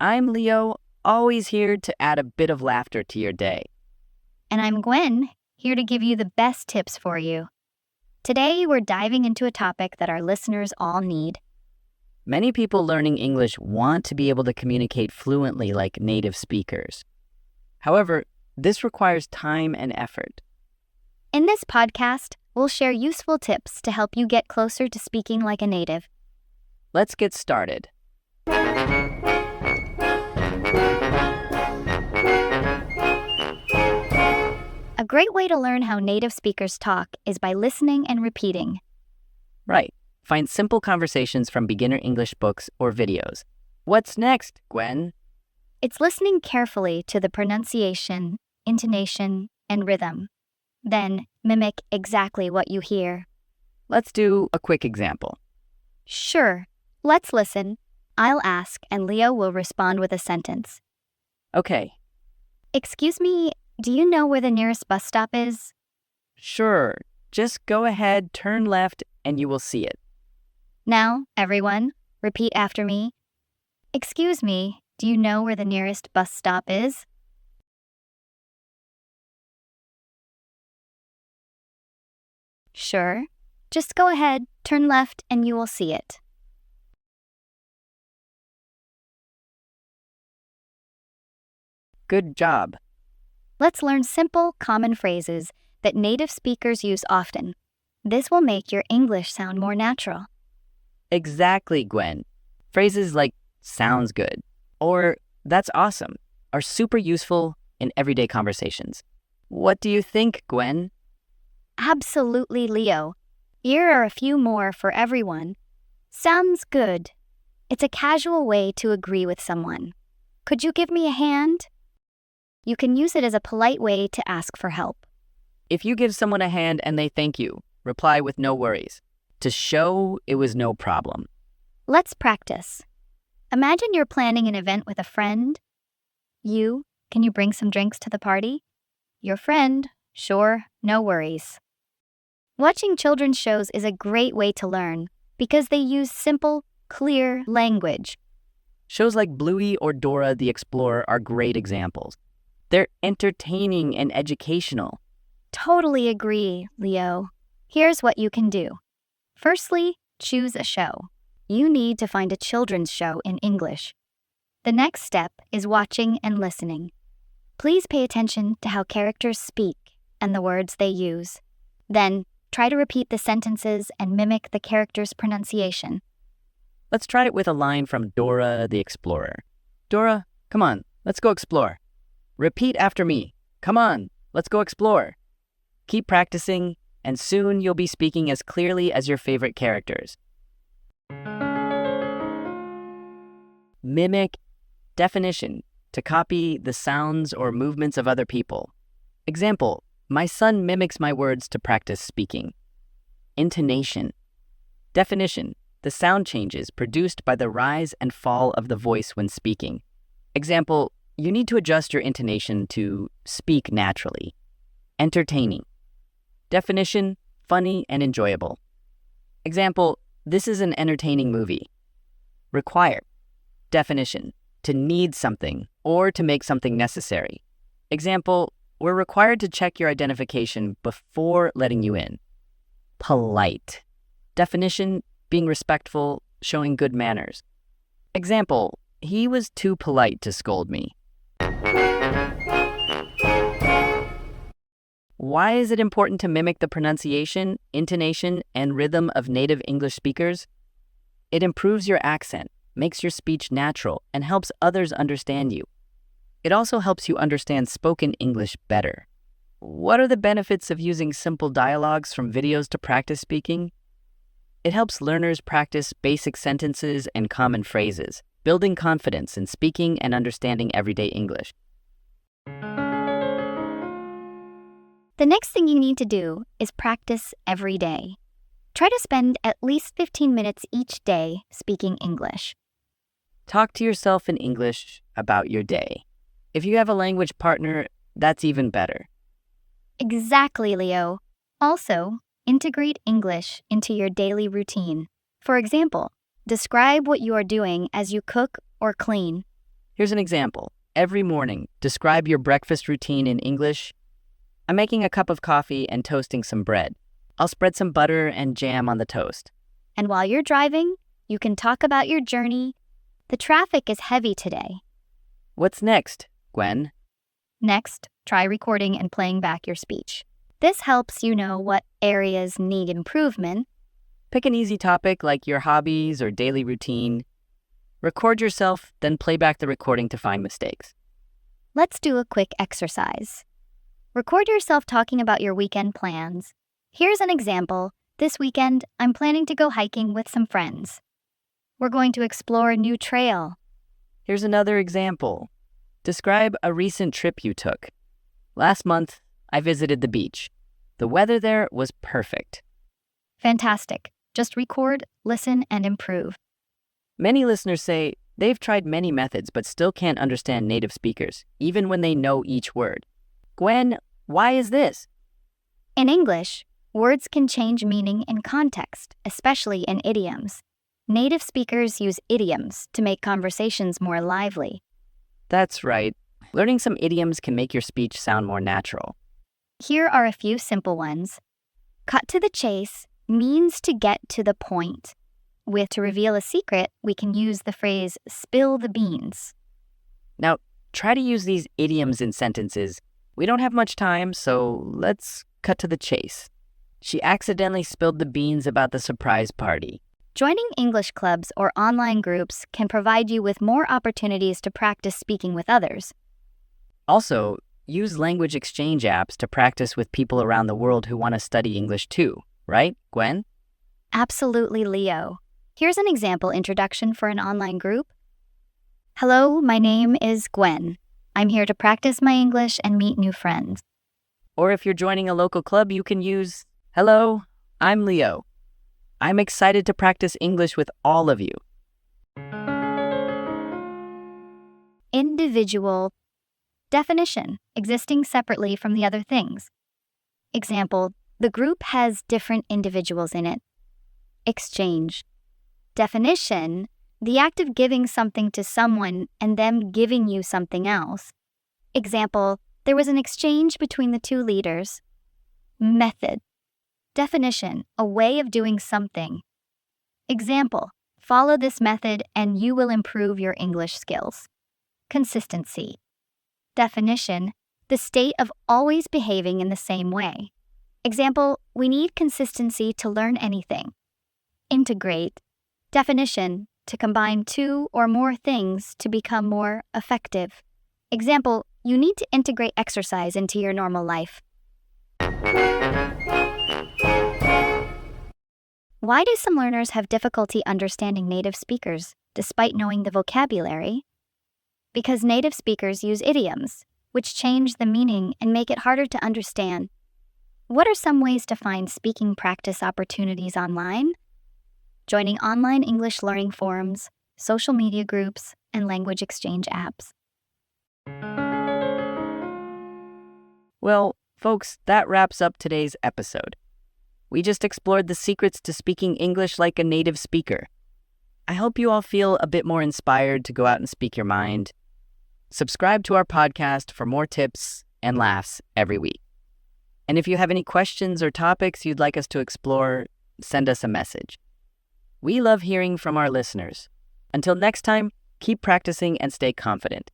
I'm Leo, always here to add a bit of laughter to your day. And I'm Gwen, here to give you the best tips for you. Today, we're diving into a topic that our listeners all need. Many people learning English want to be able to communicate fluently like native speakers. However, this requires time and effort. In this podcast, we'll share useful tips to help you get closer to speaking like a native. Let's get started. A great way to learn how native speakers talk is by listening and repeating. Right. Find simple conversations from beginner English books or videos. What's next, Gwen? It's listening carefully to the pronunciation, intonation, and rhythm. Then, mimic exactly what you hear. Let's do a quick example. Sure. Let's listen. I'll ask, and Leo will respond with a sentence. Okay. Excuse me, do you know where the nearest bus stop is? Sure. Just go ahead, turn left, and you will see it. Now, everyone, repeat after me. Excuse me, do you know where the nearest bus stop is? Sure. Just go ahead, turn left, and you will see it. Good job. Let's learn simple, common phrases that native speakers use often. This will make your English sound more natural. Exactly, Gwen. Phrases like sounds good or that's awesome are super useful in everyday conversations. What do you think, Gwen? Absolutely, Leo. Here are a few more for everyone. Sounds good. It's a casual way to agree with someone. Could you give me a hand? You can use it as a polite way to ask for help. If you give someone a hand and they thank you, reply with no worries, to show it was no problem. Let's practice. Imagine you're planning an event with a friend. Can you bring some drinks to the party? Your friend, sure, no worries. Watching children's shows is a great way to learn because they use simple, clear language. Shows like Bluey or Dora the Explorer are great examples. They're entertaining and educational. Totally agree, Leo. Here's what you can do. Firstly, choose a show. You need to find a children's show in English. The next step is watching and listening. Please pay attention to how characters speak and the words they use. Then, try to repeat the sentences and mimic the character's pronunciation. Let's try it with a line from Dora the Explorer. Dora, come on, let's go explore. Repeat after me. Come on, let's go explore. Keep practicing, and soon you'll be speaking as clearly as your favorite characters. Mimic. Definition: to copy the sounds or movements of other people. Example: my son mimics my words to practice speaking. Intonation. Definition: the sound changes produced by the rise and fall of the voice when speaking. Example: you need to adjust your intonation to speak naturally. Entertaining. Definition: funny and enjoyable. Example: this is an entertaining movie. Require. Definition: to need something or to make something necessary. Example: we're required to check your identification before letting you in. Polite. Definition: being respectful, showing good manners. Example: he was too polite to scold me. Why is it important to mimic the pronunciation, intonation, and rhythm of native English speakers? It improves your accent, makes your speech natural, and helps others understand you. It also helps you understand spoken English better. What are the benefits of using simple dialogues from videos to practice speaking? It helps learners practice basic sentences and common phrases, building confidence in speaking and understanding everyday English. The next thing you need to do is practice every day. Try to spend at least 15 minutes each day speaking English. Talk to yourself in English about your day. If you have a language partner, that's even better. Exactly, Leo. Also, integrate English into your daily routine. For example, describe what you are doing as you cook or clean. Here's an example. Every morning, describe your breakfast routine in English. I'm making a cup of coffee and toasting some bread. I'll spread some butter and jam on the toast. And while you're driving, you can talk about your journey. The traffic is heavy today. What's next, Gwen? Next, try recording and playing back your speech. This helps you know what areas need improvement. Pick an easy topic like your hobbies or daily routine. Record yourself, then play back the recording to find mistakes. Let's do a quick exercise. Record yourself talking about your weekend plans. Here's an example. This weekend, I'm planning to go hiking with some friends. We're going to explore a new trail. Here's another example. Describe a recent trip you took. Last month, I visited the beach. The weather there was perfect. Fantastic. Just record, listen, and improve. Many listeners say they've tried many methods but still can't understand native speakers, even when they know each word. Gwen, why is this? In English, words can change meaning in context, especially in idioms. Native speakers use idioms to make conversations more lively. That's right. Learning some idioms can make your speech sound more natural. Here are a few simple ones. Cut to the chase means to get to the point. To reveal a secret, we can use the phrase spill the beans. Now, try to use these idioms in sentences. We don't have much time, so let's cut to the chase. She accidentally spilled the beans about the surprise party. Joining English clubs or online groups can provide you with more opportunities to practice speaking with others. Also, use language exchange apps to practice with people around the world who want to study English too, right, Gwen? Absolutely, Leo. Here's an example introduction for an online group. Hello, my name is Gwen. I'm here to practice my English and meet new friends. Or if you're joining a local club, you can use, Hello, I'm Leo. I'm excited to practice English with all of you. Individual. Definition, existing separately from the other things. Example, the group has different individuals in it. Exchange. Definition, the act of giving something to someone and them giving you something else. Example, there was an exchange between the two leaders. Method. Definition, a way of doing something. Example, follow this method and you will improve your English skills. Consistency. Definition, the state of always behaving in the same way. Example, we need consistency to learn anything. Integrate. Definition, to combine two or more things to become more effective. Example, you need to integrate exercise into your normal life. Why do some learners have difficulty understanding native speakers, despite knowing the vocabulary? Because native speakers use idioms, which change the meaning and make it harder to understand. What are some ways to find speaking practice opportunities online? Joining online English learning forums, social media groups, and language exchange apps. Well, folks, that wraps up today's episode. We just explored the secrets to speaking English like a native speaker. I hope you all feel a bit more inspired to go out and speak your mind. Subscribe to our podcast for more tips and laughs every week. And if you have any questions or topics you'd like us to explore, send us a message. We love hearing from our listeners. Until next time, keep practicing and stay confident.